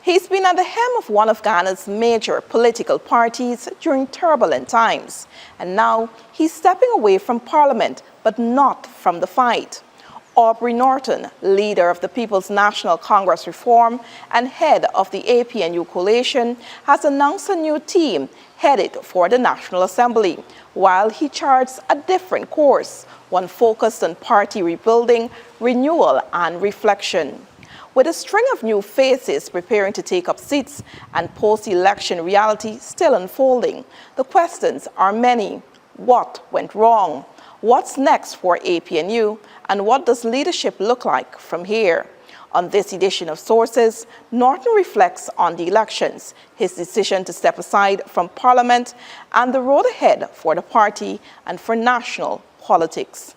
He's been at the helm of one of Ghana's major political parties during turbulent times, and now he's stepping away from Parliament, but not from the fight. Aubrey Norton, leader of the People's National Congress Reform and head of the APNU coalition, has announced a new team headed for the National Assembly, while he charts a different course, one focused on party rebuilding, renewal, and reflection. With a string of new faces preparing to take up seats and post-election reality still unfolding, the questions are many. What went wrong? What's next for APNU? And what does leadership look like from here? On this edition of Sources, Norton reflects on the elections, his decision to step aside from Parliament, and the road ahead for the party and for national politics.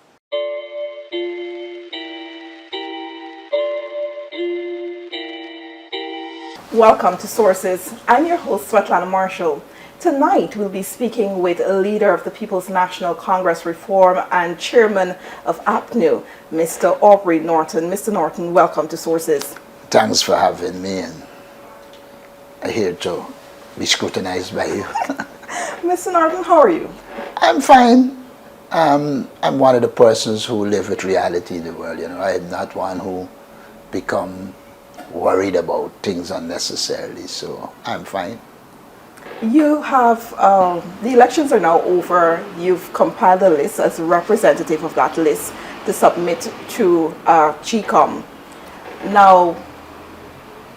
Welcome to Sources. I'm your host, Svetlana Marshall. Tonight, we'll be speaking with a leader of the People's National Congress Reform and chairman of APNU, Mr. Aubrey Norton. Mr. Norton, welcome to Sources. Thanks for having me, and I'm here to be scrutinized by you. Mr. Norton, how are you? I'm fine. I'm one of the persons who live with reality in the world. You know, I'm not one who become worried about things unnecessarily, so I'm fine. You have, the elections are now over. You've compiled a list as a representative of that list to submit to GCOM. Now,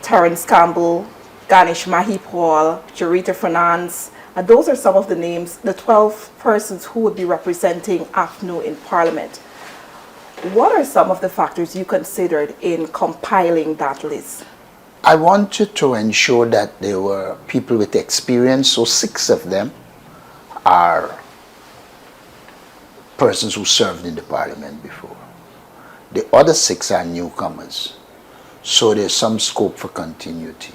Terrence Campbell, Ganesh Mahipal, Jarita Fernandes, and those are some of the names, the 12 persons who would be representing APNU in Parliament. What are some of the factors you considered in compiling that list? I wanted to ensure that there were people with experience, so 6 of them are persons who served in the Parliament before. The other 6 are newcomers, so there's some scope for continuity.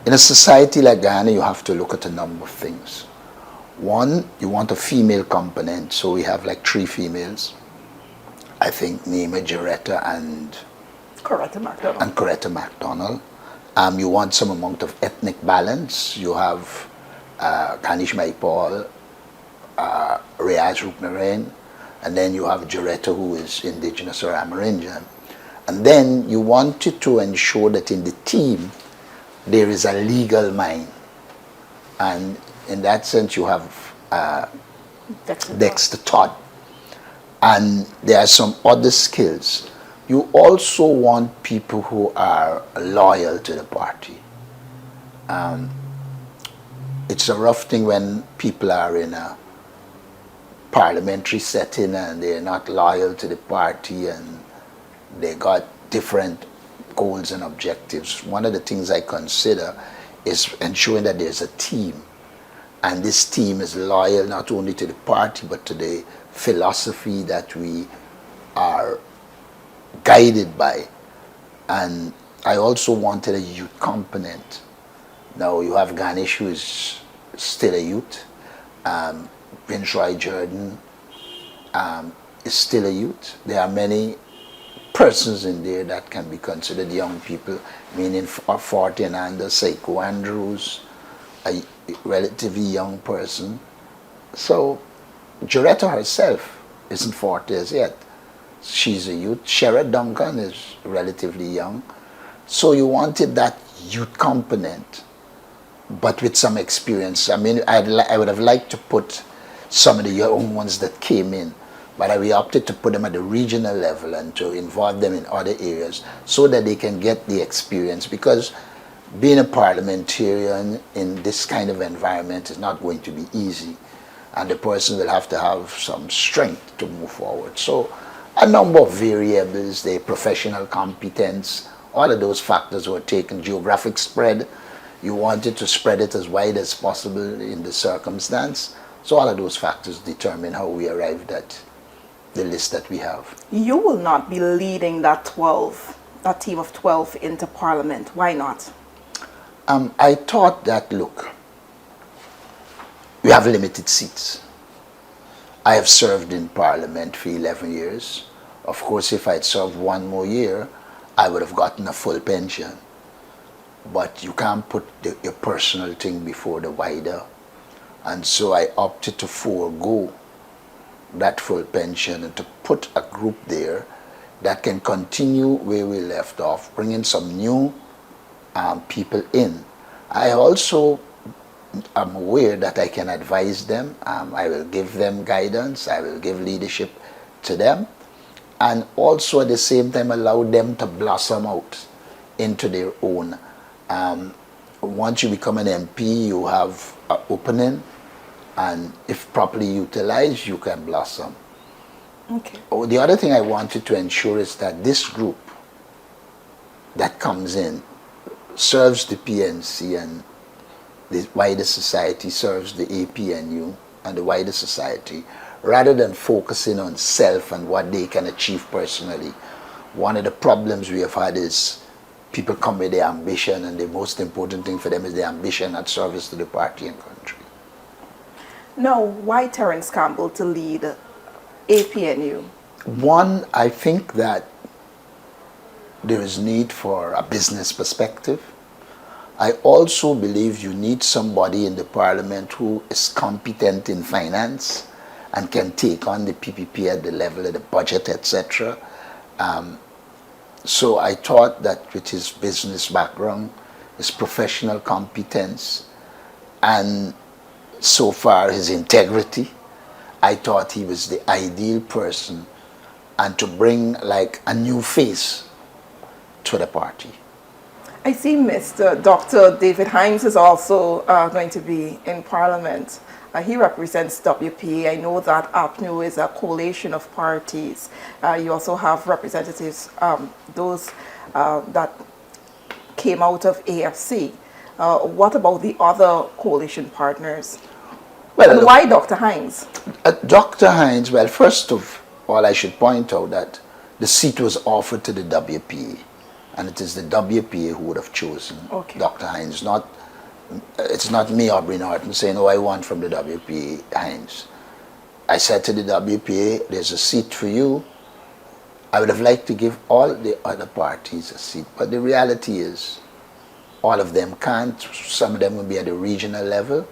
In a society like Ghana, you have to look at a number of things. One, you want a female component, so we have like 3 females. I think Nima, Jaretta, and Coretta MacDonald. You want some amount of ethnic balance. You have Ganesh Mahipal, Riaz Ruknarain, and then you have Jaretta, who is indigenous or Amerindian. And then you wanted to ensure that in the team there is a legal mind. And in that sense you have Dexter Todd. And there are some other skills. You also want people who are loyal to the party. It's a rough thing when people are in a parliamentary setting and they're not loyal to the party and they got different goals and objectives. One of the things I consider is ensuring that there's a team, and this team is loyal not only to the party but to the philosophy that we are guided by. And I also wanted a youth component. Now you have Ganesh, who is still a youth. Prince Roy Jordan is still a youth. There are many persons in there that can be considered young people, meaning 40 and under. Seiko Andrews, a relatively young person. So Jaretta herself isn't 40 as yet. She's a youth. Sherrod Duncan is relatively young. So you wanted that youth component, but with some experience. I mean, I would have liked to put some of the young ones that came in, but we opted to put them at the regional level and to involve them in other areas so that they can get the experience, because being a parliamentarian in this kind of environment is not going to be easy, and the person will have to have some strength to move forward. So a number of variables, the professional competence, all of those factors were taken. Geographic spread, you wanted to spread it as wide as possible in the circumstance. So all of those factors determine how we arrived at the list that we have. You will not be leading that team of 12 into Parliament. Why not? I thought that, look, we have limited seats. I have served in Parliament for 11 years. Of course, if I'd served 1 more year, I would have gotten a full pension. but you can't put your personal thing before the wider. And so I opted to forego that full pension and to put a group there that can continue where we left off, bringing some new people in. I also am aware that I can advise them. I will give them guidance. I will give leadership to them. And also at the same time allow them to blossom out into their own. Once you become an MP, you have an opening, and if properly utilized, you can blossom. Okay. Oh, the other thing I wanted to ensure is that this group that comes in serves the PNC and the wider society, serves the APNU and the wider society, rather than focusing on self and what they can achieve personally. One of the problems we have had is people come with their ambition, and the most important thing for them is their ambition at service to the party and country. Now, why Terrence Campbell to lead APNU? One, I think that there is need for a business perspective. I also believe you need somebody in the parliament who is competent in finance and can take on the PPP at the level of the budget, etc. So I thought that with his business background, his professional competence, and so far his integrity, I thought he was the ideal person, and to bring like a new face to the party. I see Mr. Dr. David Hines is also going to be in Parliament. He represents WPA. I know that APNU is a coalition of parties. You also have representatives, those that came out of AFC. What about the other coalition partners? Well, and why Dr. Hines? Dr. Hines, well, first of all, I should point out that the seat was offered to the WPA, and it is the WPA who would have chosen Dr. Hines. It's not me, Aubrey Norton, saying, oh, I want from the WPA Hines. I said to the WPA, there's a seat for you. I would have liked to give all the other parties a seat, but the reality is all of them can't. Some of them will be at the regional level,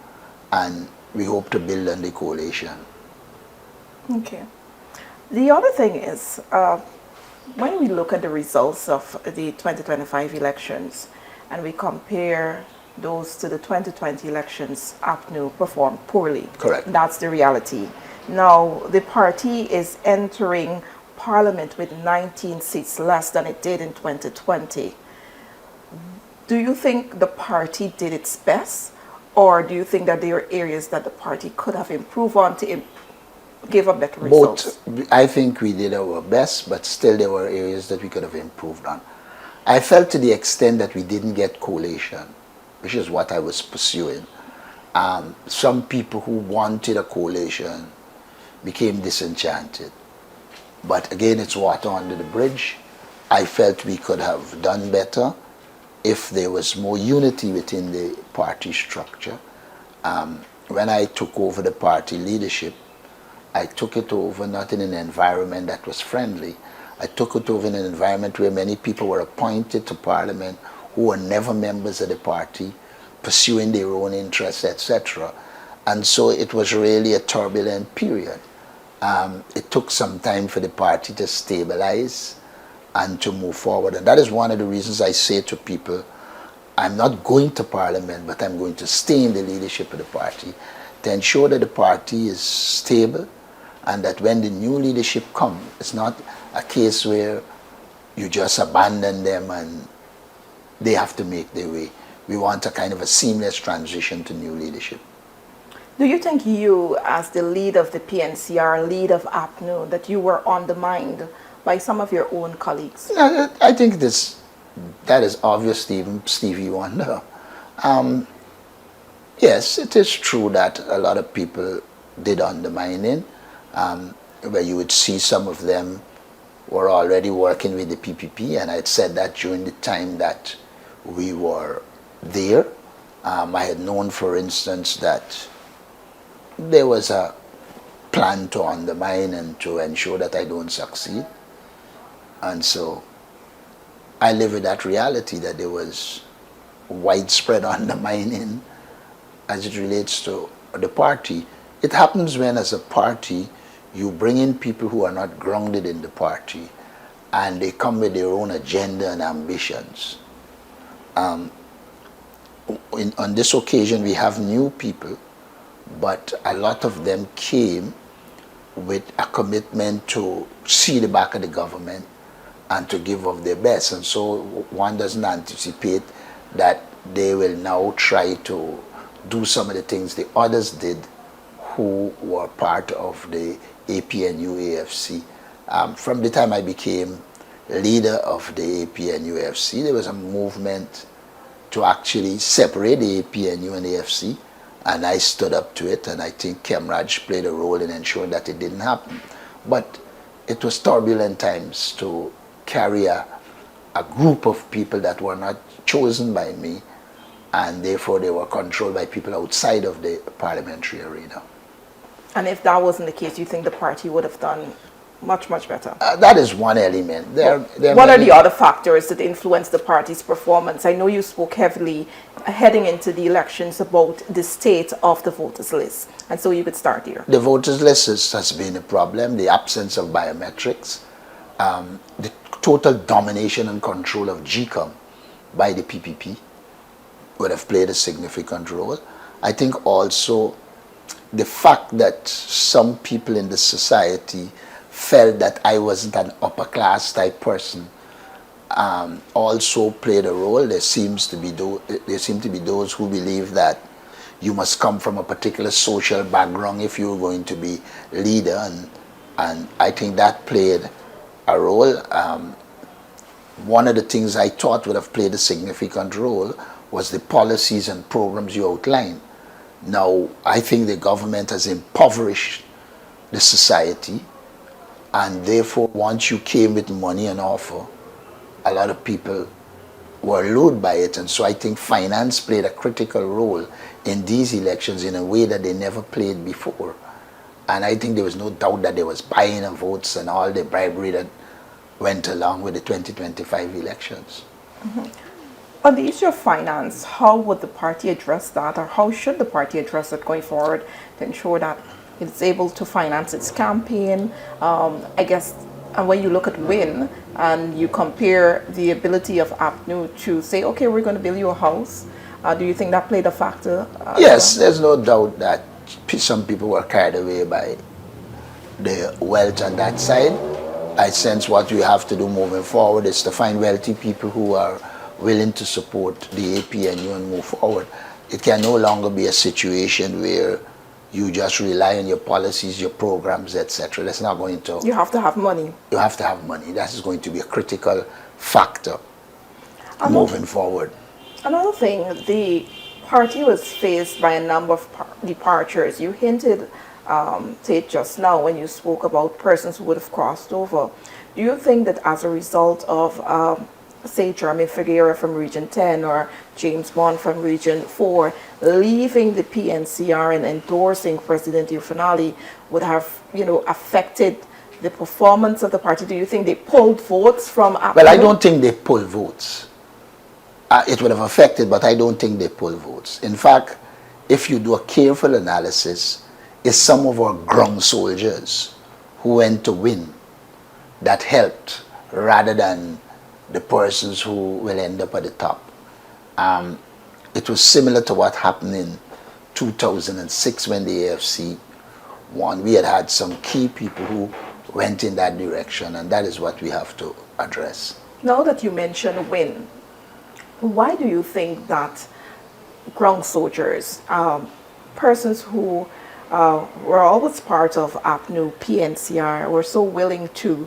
and we hope to build on the coalition. Okay. The other thing is, when we look at the results of the 2025 elections and we compare those to the 2020 elections, APNU performed poorly. Correct. That's the reality. Now, the party is entering Parliament with 19 seats less than it did in 2020. Do you think the party did its best, or do you think that there are areas that the party could have improved on to give a better result? Both. I think we did our best, but still there were areas that we could have improved on. I felt to the extent that we didn't get collation, which is what I was pursuing. Some people who wanted a coalition became disenchanted. But again, it's water under the bridge. I felt we could have done better if there was more unity within the party structure. When I took over the party leadership, I took it over not in an environment that was friendly. I took it over in an environment where many people were appointed to Parliament who were never members of the party, pursuing their own interests, etc. And so it was really a turbulent period. It took some time for the party to stabilize and to move forward. And that is one of the reasons I say to people, I'm not going to Parliament, but I'm going to stay in the leadership of the party to ensure that the party is stable, and that when the new leadership comes, it's not a case where you just abandon them and they have to make their way. We want a kind of a seamless transition to new leadership. Do you think you, as the lead of the PNCR, lead of APNU, that you were undermined by some of your own colleagues? Yeah, I think that is obvious, even Stevie Wonder. Yes, it is true that a lot of people did undermining, where you would see some of them were already working with the PPP, and I had said that during the time that we were there. I had known, for instance, that there was a plan to undermine and to ensure that I don't succeed. And so I live with that reality that there was widespread undermining as it relates to the party. It happens when, as a party, you bring in people who are not grounded in the party and they come with their own agenda and ambitions. On this occasion, we have new people, but a lot of them came with a commitment to see the back of the government and to give of their best. And so one doesn't anticipate that they will now try to do some of the things the others did who were part of the APNU AFC. From the time I became leader of the APNU AFC, there was a movement to actually separate the APNU and the AFC, and I stood up to it, and I think Kemraj played a role in ensuring that it didn't happen. But it was turbulent times to carry a group of people that were not chosen by me, and therefore they were controlled by people outside of the parliamentary arena. And if that wasn't the case, you think the party would have done much, much better? That is one element. What are the other factors that influence the party's performance? I know you spoke heavily heading into the elections about the state of the voters list, and so you could start here. The voters list has been a problem, the absence of biometrics, the total domination and control of GCOM by the PPP would have played a significant role. I think also the fact that some people in the society felt that I wasn't an upper class type person also played a role. There seem to be those who believe that you must come from a particular social background if you're going to be leader, and I think that played a role. One of the things I thought would have played a significant role was the policies and programs you outlined. Now, I think the government has impoverished the society, and therefore once you came with money and offer, a lot of people were lured by it. And so I think finance played a critical role in these elections in a way that they never played before. And I think there was no doubt that there was buying of votes and all the bribery that went along with the 2025 elections. Mm-hmm. On the issue of finance, how would the party address that, or how should the party address it going forward to ensure that it's able to finance its campaign? I guess, and when you look at WIN and you compare the ability of APNU to say, okay, we're going to build you a house, do you think that played a factor? Yes, there's no doubt that some people were carried away by the wealth on that side. I sense what we have to do moving forward is to find wealthy people who are willing to support the APNU and move forward. It can no longer be a situation where you just rely on your policies, your programs, etc. That's not going to... You have to have money. You have to have money. That is going to be a critical factor moving forward. Another thing, the party was faced by a number of departures. You hinted to it just now when you spoke about persons who would have crossed over. Do you think that as a result of say Jeremy Figueroa from Region 10 or James Bond from Region 4 leaving the PNCR and endorsing President Ufanali would have, affected the performance of the party? Do you think they pulled votes from APNU? Well, I don't think they pulled votes. It would have affected, but I don't think they pulled votes. In fact, if you do a careful analysis, it's some of our ground soldiers who went to win that helped rather than the persons who will end up at the top. It was similar to what happened in 2006 when the AFC won. We had some key people who went in that direction, and that is what we have to address. Now that you mention win, why do you think that ground soldiers, persons who were always part of APNU, PNCR, were so willing to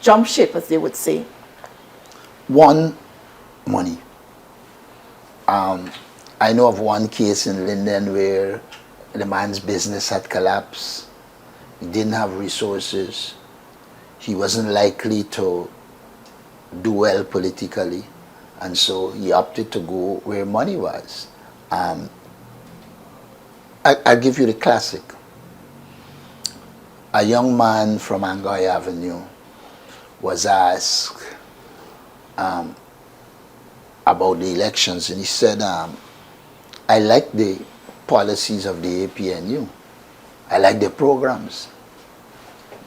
jump ship, as they would say? One, money. I know of one case in Linden where the man's business had collapsed. He didn't have resources. He wasn't likely to do well politically, and so he opted to go where money was. I'll give you the classic. A young man from Angoy Avenue was asked, are about the elections, and he said, I like the policies of the APNU. I like their programs.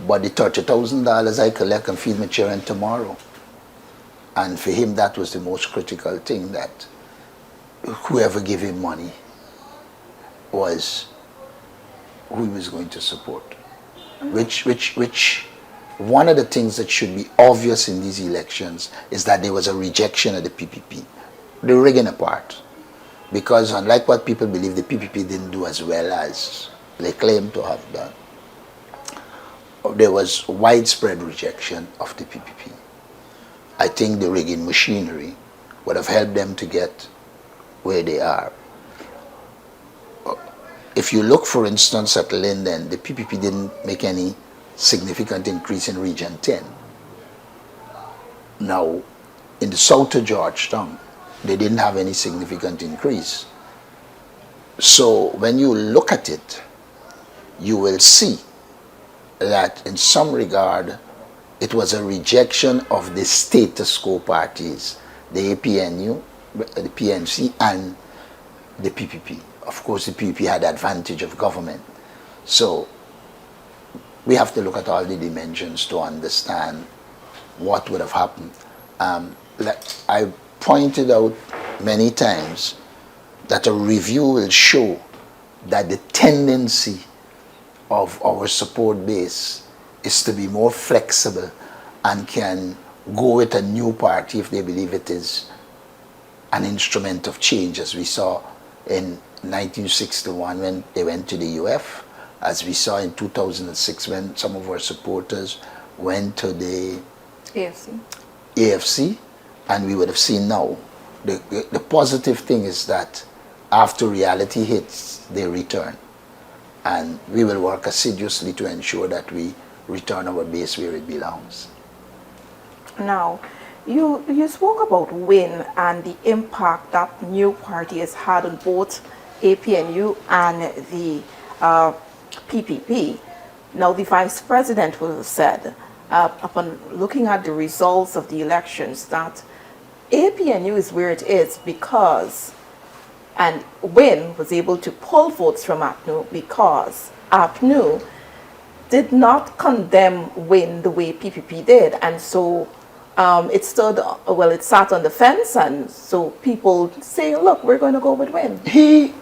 But the $30,000 I collect can feed my children tomorrow. And for him, that was the most critical thing, that whoever gave him money was who he was going to support. Which one of the things that should be obvious in these elections is that there was a rejection of the PPP, the rigging apart. Because unlike what people believe, the PPP didn't do as well as they claim to have done. There was widespread rejection of the PPP. I think the rigging machinery would have helped them to get where they are. If you look, for instance, at Linden, the PPP didn't make any significant increase in Region 10. Now, in the south of Georgetown, they didn't have any significant increase. So when you look at it, you will see that in some regard, it was a rejection of the status quo parties, the APNU, the PNC, and the PPP. Of course, the PPP had the advantage of government. So we have to look at all the dimensions to understand what would have happened. I pointed out many times that a review will show that the tendency of our support base is to be more flexible and can go with a new party if they believe it is an instrument of change, as we saw in 1961 when they went to the UF, as we saw in 2006 when some of our supporters went to the AFC, and we would have seen now. The positive thing is that after reality hits, they return. And we will work assiduously to ensure that we return our base where it belongs. Now, you spoke about WIN and the impact that new party has had on both APNU and the PPP. Now, the Vice President will have said, upon looking at the results of the elections, that APNU is where it is because, and WIN was able to pull votes from APNU because APNU did not condemn WIN the way PPP did, and so it sat on the fence, and so people say, look, we're going to go with WIN. He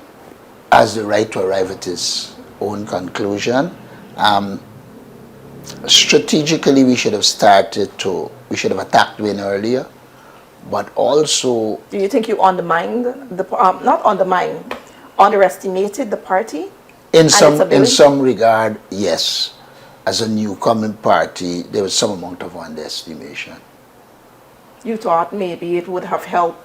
has the right to arrive at his own conclusion. Strategically, we should have attacked WIN earlier, but also... Do you think you underestimated the party? In some regard, yes. As a newcomer party, there was some amount of underestimation. You thought maybe it would have helped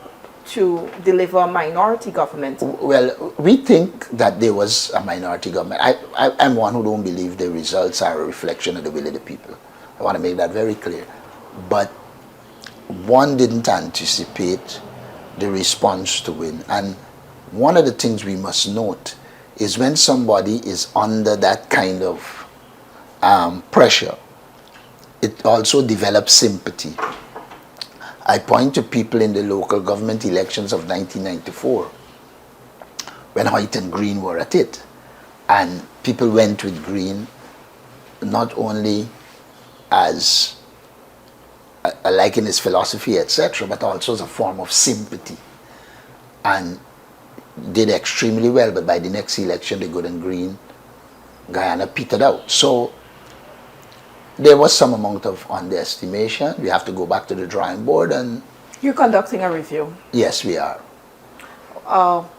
to deliver a minority government? Well, we think that there was a minority government. I'm one who don't believe the results are a reflection of the will of the people. I want to make that very clear. But one didn't anticipate the response to WIN. And one of the things we must note is when somebody is under that kind of pressure, it also develops sympathy. I point to people in the local government elections of 1994 when Hoyt and Green were at it. And people went with Green not only as liking his philosophy, etc., but also as a form of sympathy. And did extremely well, but by the next election, the Good and Green Guyana petered out. So there was some amount of underestimation. We have to go back to the drawing board. And you're conducting a review? Yes, we are.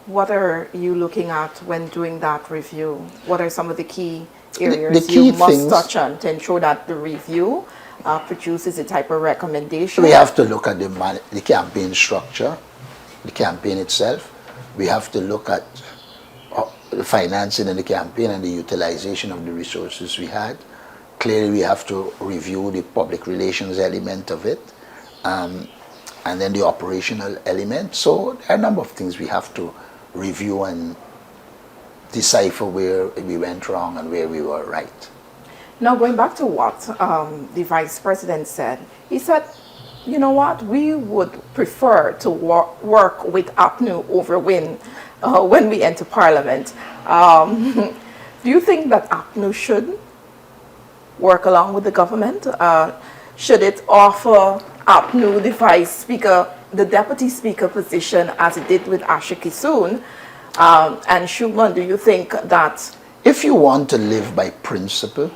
What are you looking at when doing that review? What are some of the key areas you must touch on to ensure that the review produces a type of recommendation? We have to look at the campaign structure, the campaign itself. We have to look at the financing in the campaign and the utilization of the resources we had. Clearly, we have to review the public relations element of it, and then the operational element. So there are a number of things we have to review and decipher where we went wrong and where we were right. Now, going back to what the Vice President said, he said You know what? We would prefer to work with APNU over WIN when we enter Parliament. Do you think that APNU should work along with the government? Should it offer APNU the vice speaker, the deputy speaker position as it did with Ashiki Soon? And Schumann, do you think that... If you want to live by principle,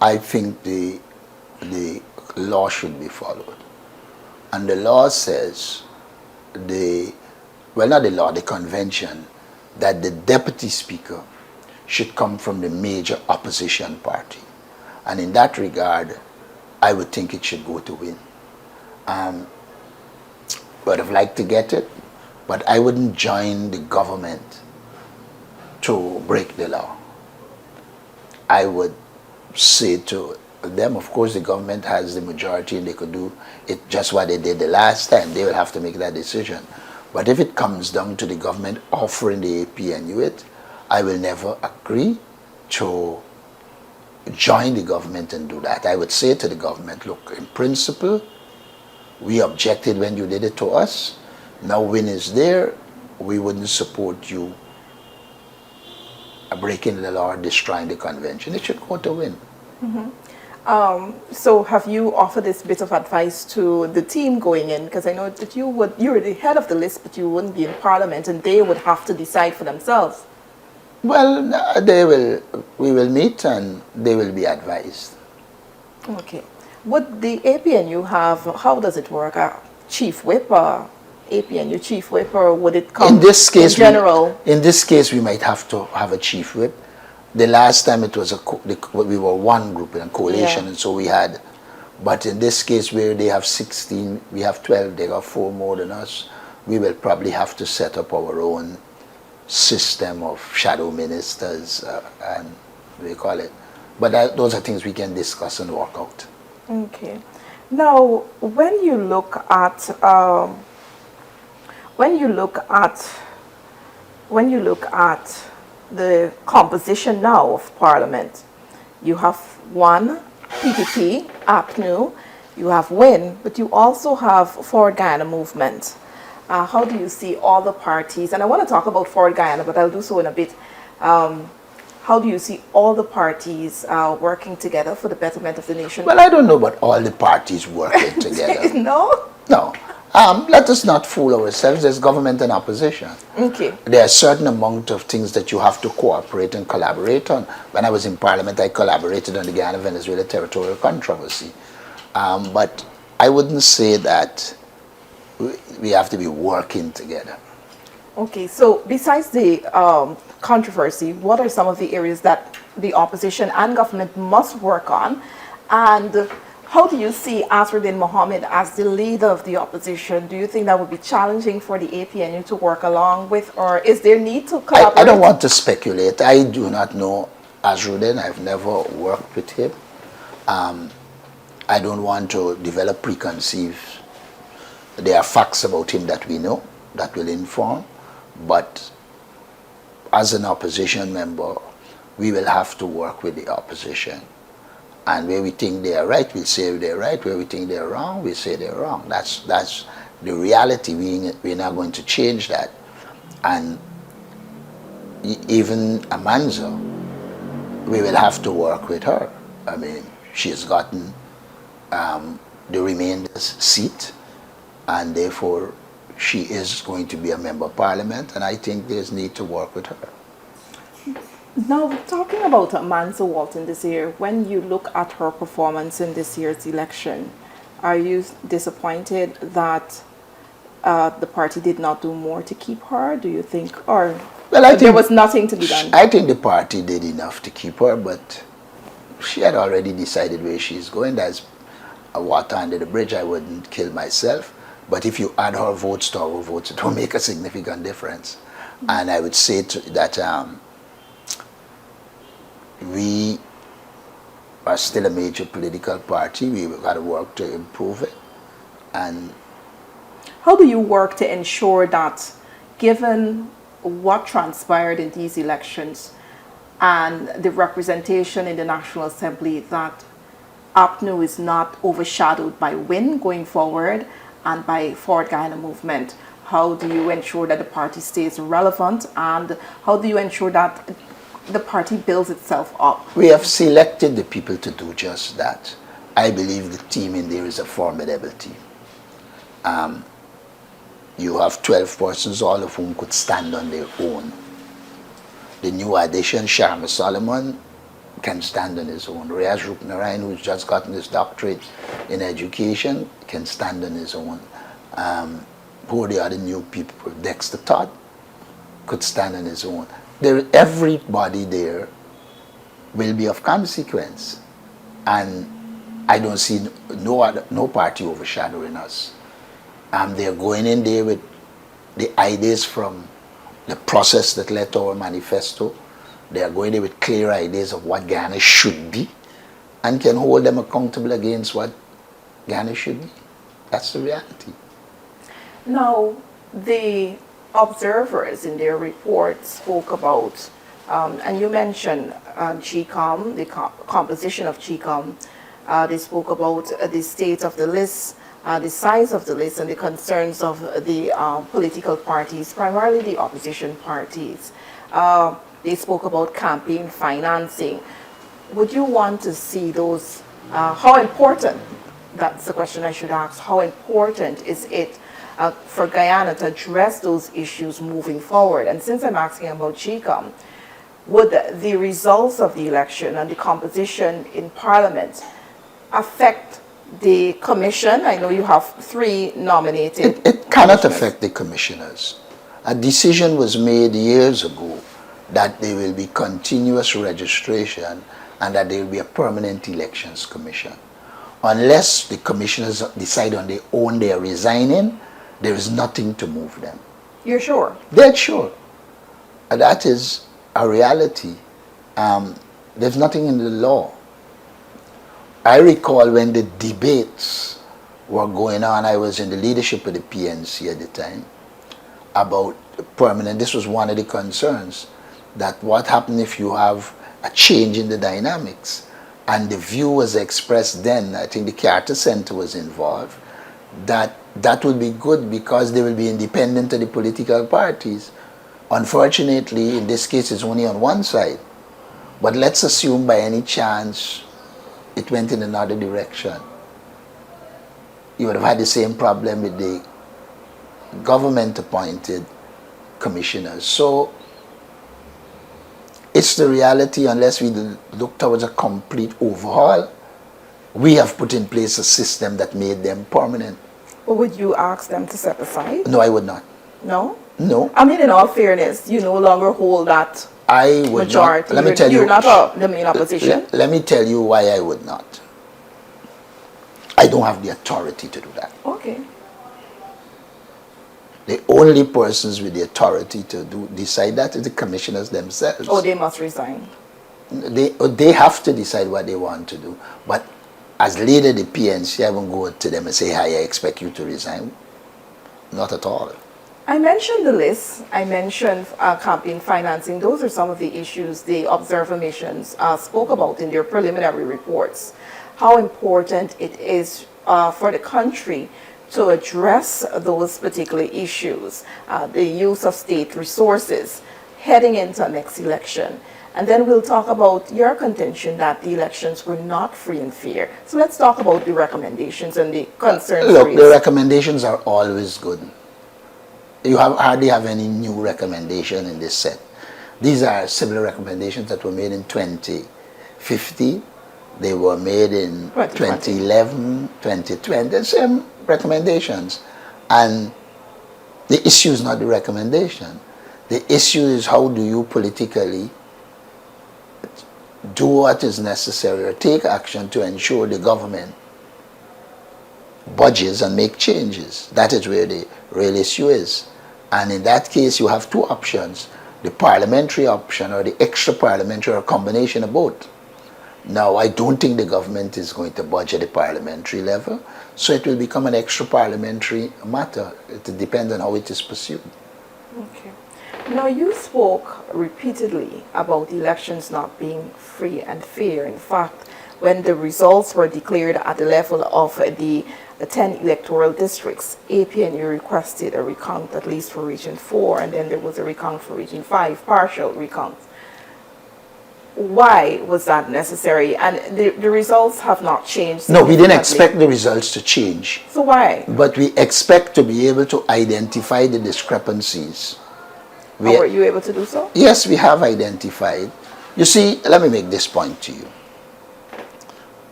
I think the law should be followed. And the law says, not the law, the convention, that the deputy speaker should come from the major opposition party. And in that regard, I would think it should go to WIN. Would have liked to get it, but I wouldn't join the government to break the law. I would say to them, of course the government has the majority and they could do it just what they did the last time. They will have to make that decision. But if it comes down to the government offering the APNU it, I will never agree to join the government and do that. I would say to the government, look, in principle, we objected when you did it to us. Now WIN is there, we wouldn't support you breaking the law or destroying the convention. It should go to WIN. So have you offered this bit of advice to the team going in? Because I know that you're the head of the list, but you wouldn't be in Parliament and they would have to decide for themselves. Well, we will meet and they will be advised. Okay. Would the APNU have, how does it work? A chief whip, APNU chief whip, or would it come in this case, in general? In this case, we might have to have a chief whip. The last time it was we were one group in a coalition, and so we had. But in this case, where they have 16, we have 12, they got 4 more than us, we will probably have to set up our own system of shadow ministers, and we call it. But those are things we can discuss and work out. Okay. Now, when you look at the composition now of Parliament, you have one PPP, APNU, you have WIN, but you also have Forward Guyana Movement. How do you see all the parties? And I want to talk about Forward Guyana, but I'll do so in a bit. How do you see all the parties working together for the betterment of the nation? Well, I don't know about all the parties working together. No? No. Let us not fool ourselves. There's government and opposition. Okay. There are a certain amount of things that you have to cooperate and collaborate on. When I was in Parliament, I collaborated on the Guyana-Venezuela territorial controversy. But I wouldn't say that we have to be working together. Okay, so besides the controversy, what are some of the areas that the opposition and government must work on? And how do you see Asruddin Mohammed as the leader of the opposition? Do you think that would be challenging for the APNU to work along with, or is there need to collaborate? I don't want to speculate. I do not know Asruddin. I've never worked with him. I don't want to develop preconceived. There are facts about him that we know, that will inform. But as an opposition member, we will have to work with the opposition. And where we think they are right, we'll say they're right. Where we think they're wrong, we'll say they're wrong. That's the reality. We're not going to change that. And even Amanza, we will have to work with her. I mean, she has gotten the remainder's seat, and therefore she is going to be a member of Parliament, and I think there's need to work with her. Now, talking about Amanza Walton this year, when you look at her performance in this year's election, are you disappointed that the party did not do more to keep her? Do you think, or there was nothing to be done? I think the party did enough to keep her, but she had already decided where she's going. There's a water under the bridge. I wouldn't kill myself. But if you add her votes to our votes, it will make a significant difference. Mm-hmm. And I would say that we are still a major political party. We've got to work to improve it. And how do you work to ensure that, given what transpired in these elections and the representation in the National Assembly, that APNU is not overshadowed by WIN going forward and by Forward Guyana Movement? How do you ensure that the party stays relevant, and how do you ensure that the party builds itself up? We have selected the people to do just that. I believe the team in there is a formidable team. You have 12 persons, all of whom could stand on their own. The new addition, Sharma Solomon, can stand on his own. Riaz Rupnarayan, who's just gotten his doctorate in education, can stand on his own. Who are the other new people? Dexter Todd could stand on his own. Everybody there will be of consequence. And I don't see no party overshadowing us. They're going in there with the ideas from the process that led to our manifesto. They are going there with clear ideas of what Ghana should be and can hold them accountable against what Ghana should be. That's the reality. Now, the observers in their report spoke about, and you mentioned GCOM, the composition of GCOM. They spoke about the state of the list, the size of the list, and the concerns of the political parties, primarily the opposition parties. They spoke about campaign financing. Would you want to see those, how important, that's the question I should ask, how important is it for Guyana to address those issues moving forward? And since I'm asking about GCOM, would the results of the election and the composition in Parliament affect the commission? I know you have 3 nominated. It cannot affect the commissioners. A decision was made years ago that there will be continuous registration and that there will be a permanent elections commission. Unless the commissioners decide on their own they are resigning, there is nothing to move them. You're sure? Dead sure. And that is a reality. There's nothing in the law. I recall when the debates were going on, I was in the leadership of the PNC at the time, about permanent. This was one of the concerns, that what happened if you have a change in the dynamics. And the view was expressed then, I think the Carter Center was involved, that would be good because they will be independent of the political parties. Unfortunately, in this case, it's only on one side. But let's assume by any chance it went in another direction. You would have had the same problem with the government-appointed commissioners. So it's the reality. Unless we look towards a complete overhaul, we have put in place a system that made them permanent. Or would you ask them to step aside? No, I would not. No? No. I mean, in all fairness, you no longer hold that I would majority. Not. Let me tell you. You're not the main opposition. Let me tell you why I would not. I don't have the authority to do that. Okay. The only persons with the authority to decide that is the commissioners themselves. Oh, they must resign. They have to decide what they want to do. But as leader of the PNC, I won't go to them and say, "Hi, I expect you to resign." Not at all. I mentioned the list. I mentioned campaign financing. Those are some of the issues the observer missions spoke about in their preliminary reports. How important it is for the country to address those particular issues, the use of state resources heading into next election. And then we'll talk about your contention that the elections were not free and fair. So let's talk about the recommendations and the concerns Look, raised. the recommendations are always good. You hardly have any new recommendation in this set. These are similar recommendations that were made in 2015. They were made in 2011, 2020, the same recommendations. And the issue is not the recommendation. The issue is how do you politically do what is necessary or take action to ensure the government budgets and make changes. That is where the real issue is. And in that case, you have 2 options, the parliamentary option or the extra parliamentary or a combination of both. Now, I don't think the government is going to budge at the parliamentary level, so it will become an extra parliamentary matter. It depends on how it is pursued. Okay. Now, you spoke repeatedly about elections not being free and fair. In fact, when the results were declared at the level of the 10 electoral districts, APNU requested a recount at least for Region 4, and then there was a recount for Region 5, partial recount. Why was that necessary? And the results have not changed. No, we didn't expect the results to change. So why? But we expect to be able to identify the discrepancies. Were you able to do so? Yes, we have identified. You see, let me make this point to you.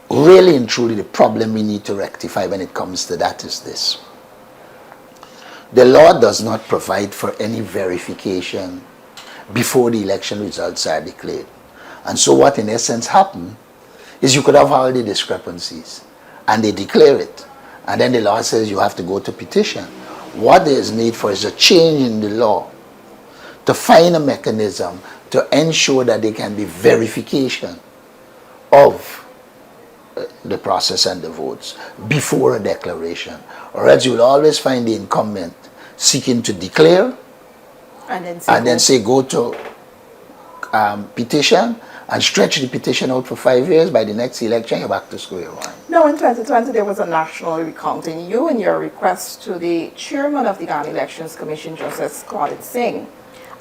Really and truly, the problem we need to rectify when it comes to that is this. The law does not provide for any verification before the election results are declared. And so what in essence happened is you could have all the discrepancies and they declare it. And then the law says you have to go to petition. What there is need for is a change in the law to find a mechanism to ensure that there can be verification of the process and the votes before a declaration. Or else you will always find the incumbent seeking to declare and then say go to petition and stretch the petition out for 5 years. By the next election, you're back to square one. No, in 2020, there was a national recount, and you, in your request to the chairman of the Ghana Elections Commission, Justice Claudette Singh,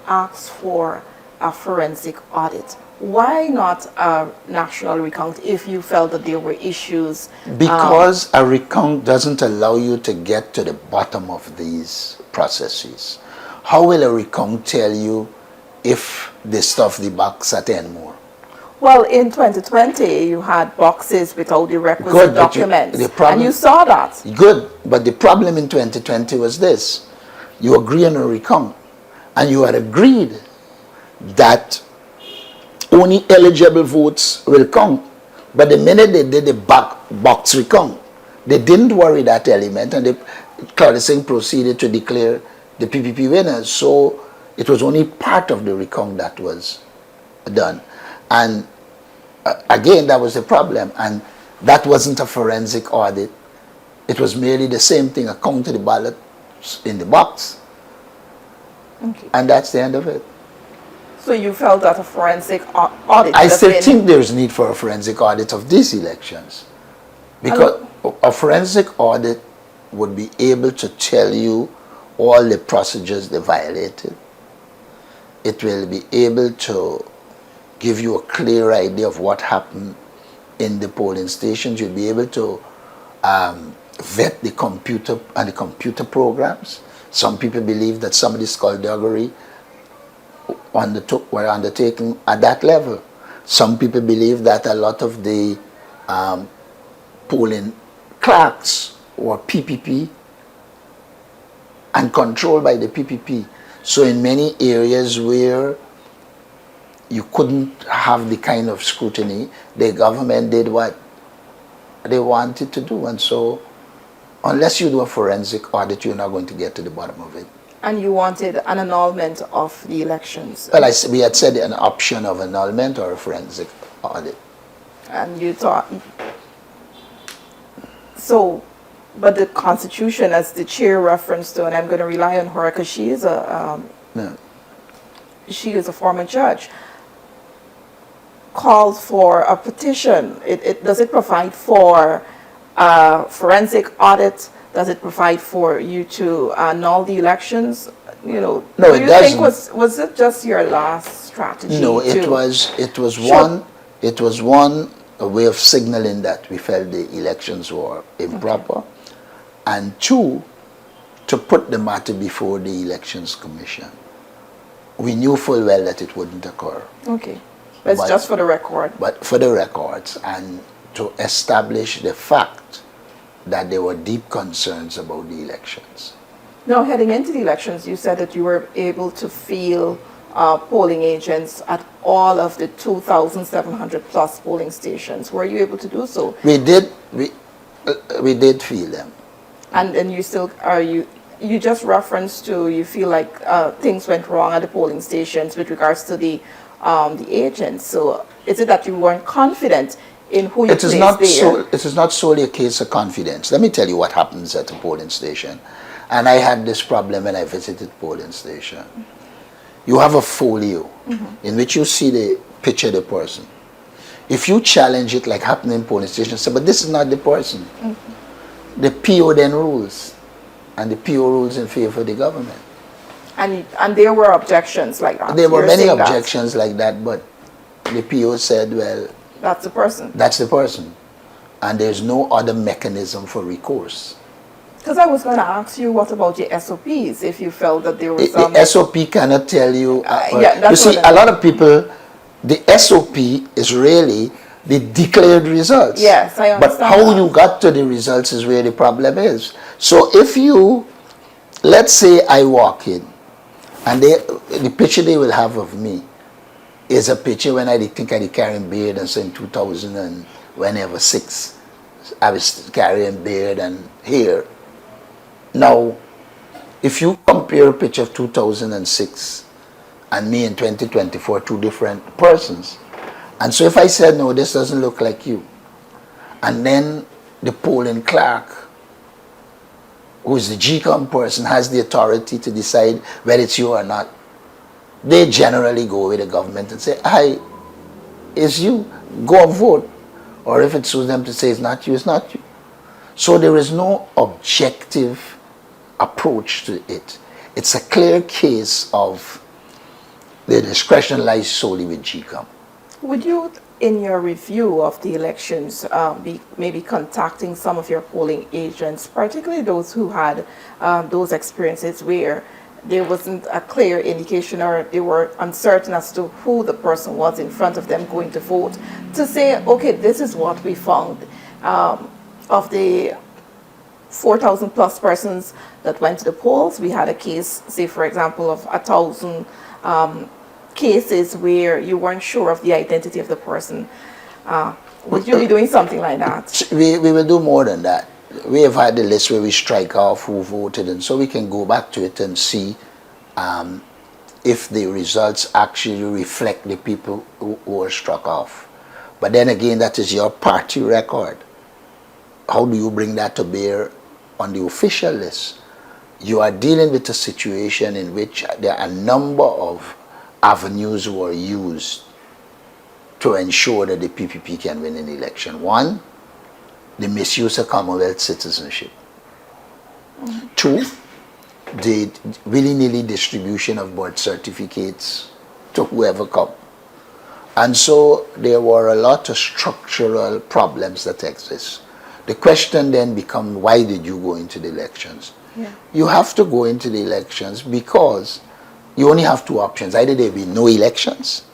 asked for a forensic audit. Why not a national recount if you felt that there were issues? Because a recount doesn't allow you to get to the bottom of these processes. How will a recount tell you if they stuff the box at any more? Well, in 2020, you had boxes without the requisite documents, and you saw that. Good, but the problem in 2020 was this. You agree on a recount, and you had agreed that only eligible votes will count. But the minute they did the box recount, they didn't worry that element, and Claudette Singh proceeded to declare the PPP winners. So it was only part of the recount that was done. And again, that was the problem. And that wasn't a forensic audit. It was merely the same thing, a count of the ballots in the box. Okay. And that's the end of it. So you felt that a forensic audit... I still think there is need for a forensic audit of these elections. Because a forensic audit would be able to tell you all the procedures they violated. It will be able to give you a clear idea of what happened in the polling stations. You'll be able to vet the computer and the computer programs. Some people believe that some of the skullduggery were undertaken at that level. Some people believe that a lot of the polling clerks were PPP and controlled by the PPP. So in many areas where you couldn't have the kind of scrutiny, the government did what they wanted to do. And so unless you do a forensic audit, you're not going to get to the bottom of it. And you wanted an annulment of the elections? Well, we had said an option of annulment or a forensic audit. And you thought... So, but the Constitution, as the chair referenced to, and I'm going to rely on her because she is she is a former judge, called for a petition. Does it provide for forensic audit? Does it provide for you to annul the elections? You know, no, do you think was it just your last strategy? No, it was one a way of signaling that we felt the elections were improper, and two, to put the matter before the Elections Commission. We knew full well that it wouldn't occur. Okay, but it's just for the record. But for the records, and to establish the fact that there were deep concerns about the elections. Now, heading into the elections, you said that you were able to feel polling agents at all of the 2,700 plus polling stations. Were you able to do so? We did. We did feel them. And you still are you just referenced to you feel like things went wrong at the polling stations with regards to the agents. So is it that you weren't confident in who you placed there? It is not solely a case of confidence. Let me tell you what happens at a polling station. And I had this problem when I visited polling station. You have a folio in which you see the picture of the person. If you challenge it like happened in police station, say, but this is not the person. The PO then rules, and the PO rules in favor of the government. And there were objections like that. There were many objections like that, but the PO said, well, that's the person. That's the person. And there's no other mechanism for recourse. Because I was going to ask you, what about your SOPs, if you felt that there was The SOP cannot tell you. Yeah, you see, a lot of people, the SOP is really the declared results. Yes, I understand. But how you got to the results is where the problem is. So if you, let's say I walk in, and the picture they will have of me is a picture when I think I was carrying beard, and so in 2000 and whenever 6, I was carrying beard and hair. Now, if you compare a picture of 2006 and me in 2024, two different persons, and so if I said, no, this doesn't look like you, and then the polling clerk, who's the GCOM person, has the authority to decide whether it's you or not, they generally go with the government and say, hi, it's you, go and vote. Or if it suits them to say it's not you, it's not you. So there is no objective approach to it. It's a clear case of the discretion lies solely with GCOM. Would you, in your review of the elections, be maybe contacting some of your polling agents, particularly those who had those experiences where there wasn't a clear indication or they were uncertain as to who the person was in front of them going to vote, to say, okay, this is what we found. Of the 4,000 plus persons that went to the polls, we had a case, say for example, of 1,000 cases where you weren't sure of the identity of the person. Would you be doing something like that? We will do more than that. We have had the list where we strike off who voted, and so we can go back to it and see if the results actually reflect the people who were struck off. But then again, that is your party record. How do you bring that to bear on the official list? You are dealing with a situation in which there are a number of avenues were used to ensure that the PPP can win an election. One, the misuse of Commonwealth citizenship. Two, the willy-nilly distribution of birth certificates to whoever come. And so there were a lot of structural problems that exist. The question then becomes, why did you go into the elections? Yeah. You have to go into the elections because you only have two options. Either there be no elections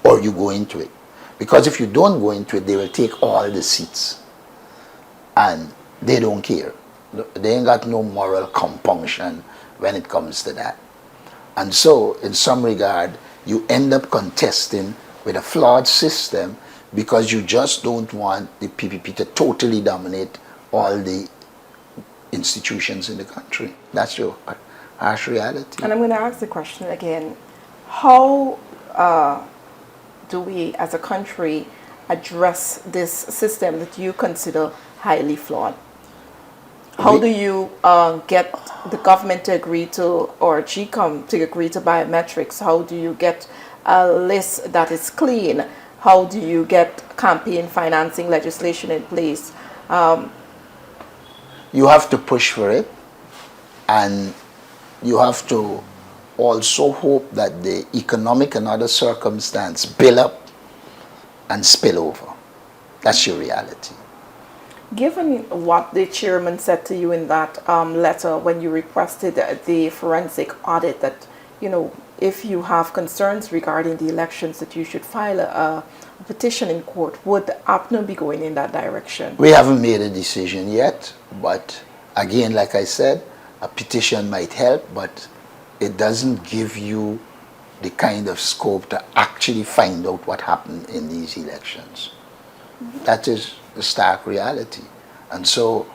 or you go into it. Because if you don't go into it, they will take all the seats. And they don't care. They ain't got no moral compunction when it comes to that. And so, in some regard, you end up contesting with a flawed system because you just don't want the PPP to totally dominate all the institutions in the country. That's your harsh reality. And I'm going to ask the question again. How do we, as a country, address this system that you consider highly flawed? How do you get the government to agree to, or GCOM to agree to biometrics? How do you get a list that is clean? How do you get campaign financing legislation in place? You have to push for it, and you have to also hope that the economic and other circumstances build up and spill over. That's your reality. Given what the chairman said to you in that letter when you requested the forensic audit, that, you know, if you have concerns regarding the elections, that you should file a petition in court, would APNU be going in that direction? We haven't made a decision yet, but again, like I said, a petition might help, but it doesn't give you the kind of scope to actually find out what happened in these elections. That is the stark reality. And so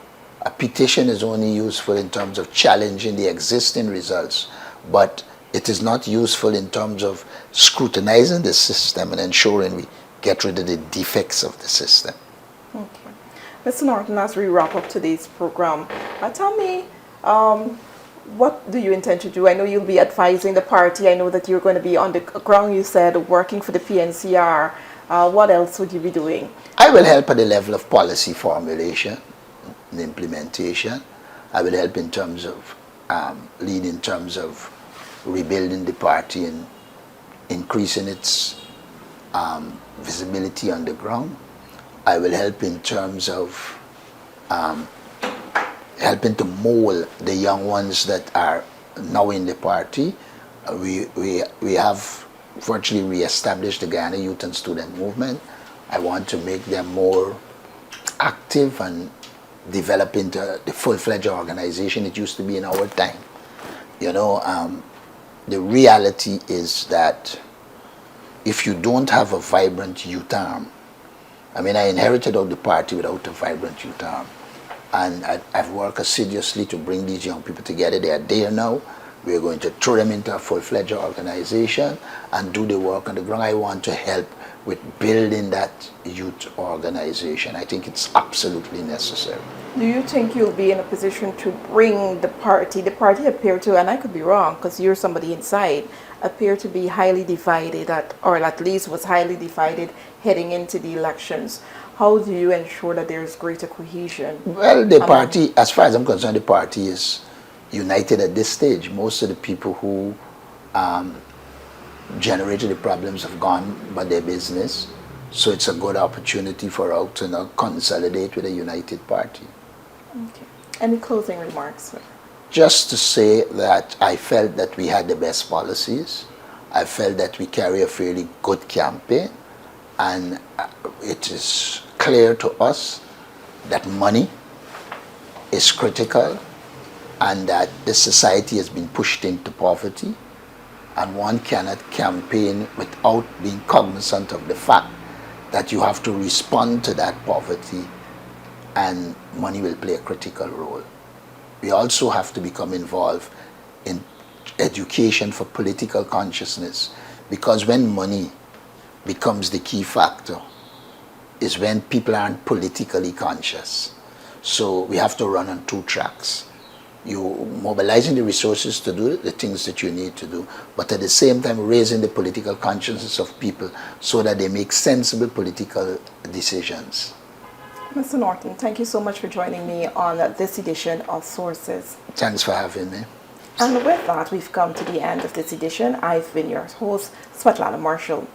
a petition is only useful in terms of challenging the existing results, but it is not useful in terms of scrutinizing the system and ensuring we get rid of the defects of the system. Okay. Mr. Norton, as we wrap up today's program, tell me, what do you intend to do? I know you'll be advising the party. I know that you're going to be on the ground, you said, working for the PNCR. What else would you be doing? I will help at the level of policy formulation and implementation. I will help in terms of lead in terms of rebuilding the party and increasing its visibility on the ground. I will help in terms of helping to mold the young ones that are now in the party. We have virtually re-established the Guyana Youth and Student Movement. I want to make them more active and develop into the full-fledged organization it used to be in our time. You know, the reality is that if you don't have a vibrant youth arm, I mean, I inherited out the party without a vibrant youth arm. And I've worked assiduously to bring these young people together. They are there now. We're going to throw them into a full-fledged organization and do the work on the ground. I want to help with building that youth organization. I think it's absolutely necessary. Do you think you'll be in a position to bring the party appear to, and I could be wrong because you're somebody inside, appear to be highly divided, or at least was highly divided heading into the elections? How do you ensure that there's greater cohesion? Well, the party, as far as I'm concerned, the party is united at this stage. Most of the people who generated the problems have gone about their business. So it's a good opportunity for us to now consolidate with a united party. Okay. Any closing remarks, sir? Just to say that I felt that we had the best policies. I felt that we carry a fairly good campaign. And it is clear to us that money is critical and that the society has been pushed into poverty, and one cannot campaign without being cognizant of the fact that you have to respond to that poverty, and money will play a critical role. We also have to become involved in education for political consciousness, because when money becomes the key factor is when people aren't politically conscious. So we have to run on two tracks. You mobilizing the resources to do the things that you need to do, but at the same time raising the political consciousness of people so that they make sensible political decisions. Mr. Norton, thank you so much for joining me on this edition of Sources. Thanks for having me. And with that, we've come to the end of this edition. I've been your host, Svetlana Marshall.